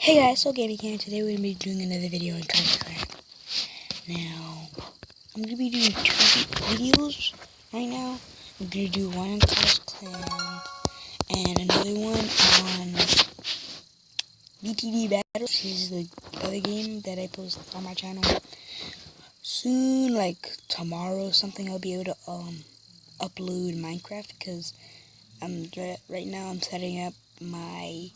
Hey guys, so Gaming here. Today we're going to be doing another video on Clash Clan. Now, I'm going to be doing two videos right now. I'm going to do one on Clash Clan and another one on BTD Battles. This is the other game that I post on my channel. Soon, like tomorrow or something, I'll be able to upload Minecraft because right now I'm setting up my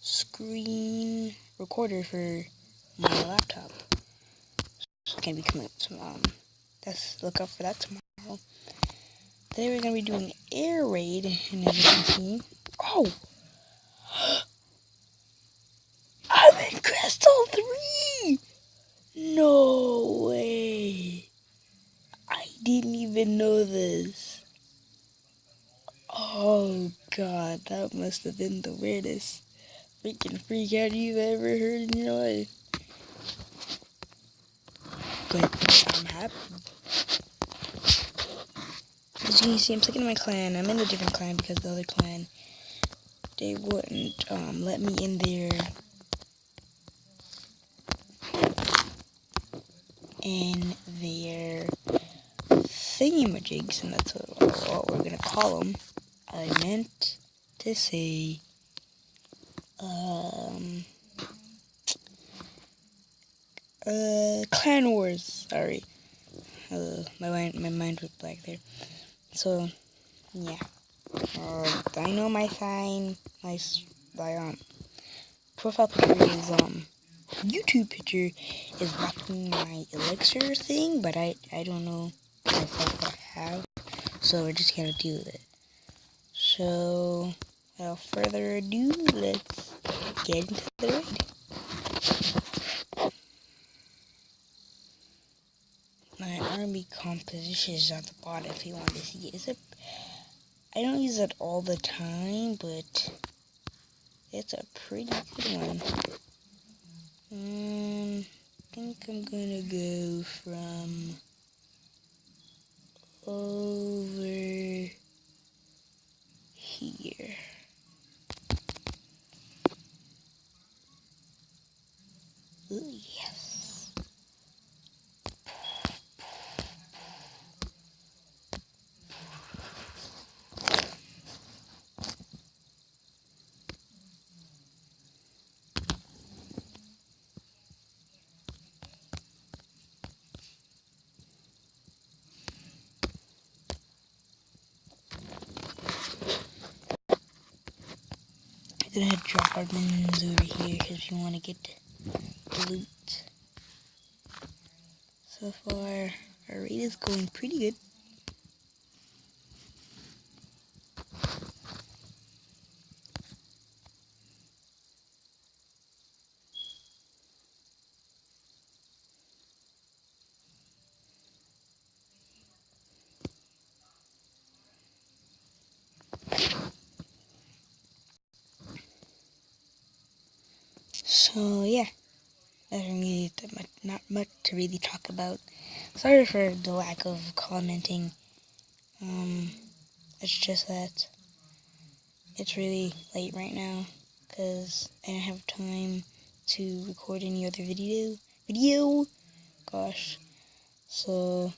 screen recorder for my laptop. So it's gonna be coming up let's look out for that tomorrow. Today we're gonna be doing air raid, and as you can see, oh, I'm in Crystal 3. No way! I didn't even know this. Oh god, that must have been the weirdest freaking freak out you've ever heard in your life. But I'm happy. As you can see, I'm sticking to my clan. I'm in a different clan because the other clan, they wouldn't let me in their thingamajigs, and that's what we're gonna call them. I meant to say Clan Wars. Sorry, my mind went blank there. So yeah, I know my sign, my profile picture is YouTube picture is rocking my elixir thing, but I don't know myself what I have, so we're just gonna deal with it. So without further ado, let's get into the raid. My army composition is at the bottom if you want to see it. I don't use it all the time, but it's a pretty good one. I think I'm gonna go from over here. Ooh, yes. I'm gonna drop our minions over here because we want to get the loot. So far, our raid is going pretty good. So yeah, not much to really talk about. Sorry for the lack of commenting. It's just that it's really late right now because I don't have time to record any other video. Gosh, so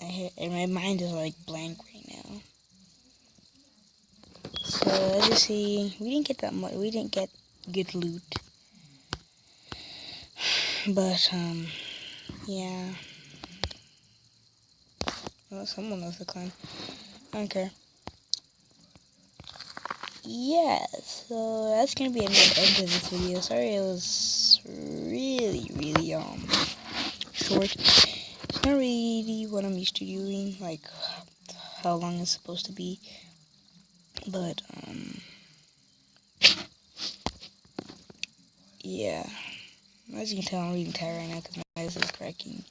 and my mind is like blank right now. So as you see, we didn't get that much. We didn't get good loot, but yeah. Well, someone knows the clan. I don't care. Yeah, so that's gonna be the end of this video. Sorry it was really short. It's not really what I'm used to doing, like how long it's supposed to be. But yeah. As you can tell, I'm reading tired right now because my eyes is cracking.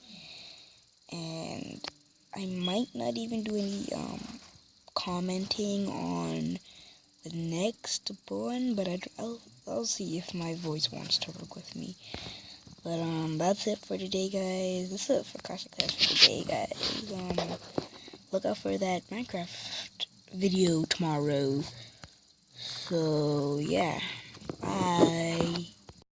And I might not even do any commenting on the next one, but I'll see if my voice wants to work with me. But that's it for today, guys. That's it for Clash of Clans for today, guys. Look out for that Minecraft video tomorrow. So yeah, bye.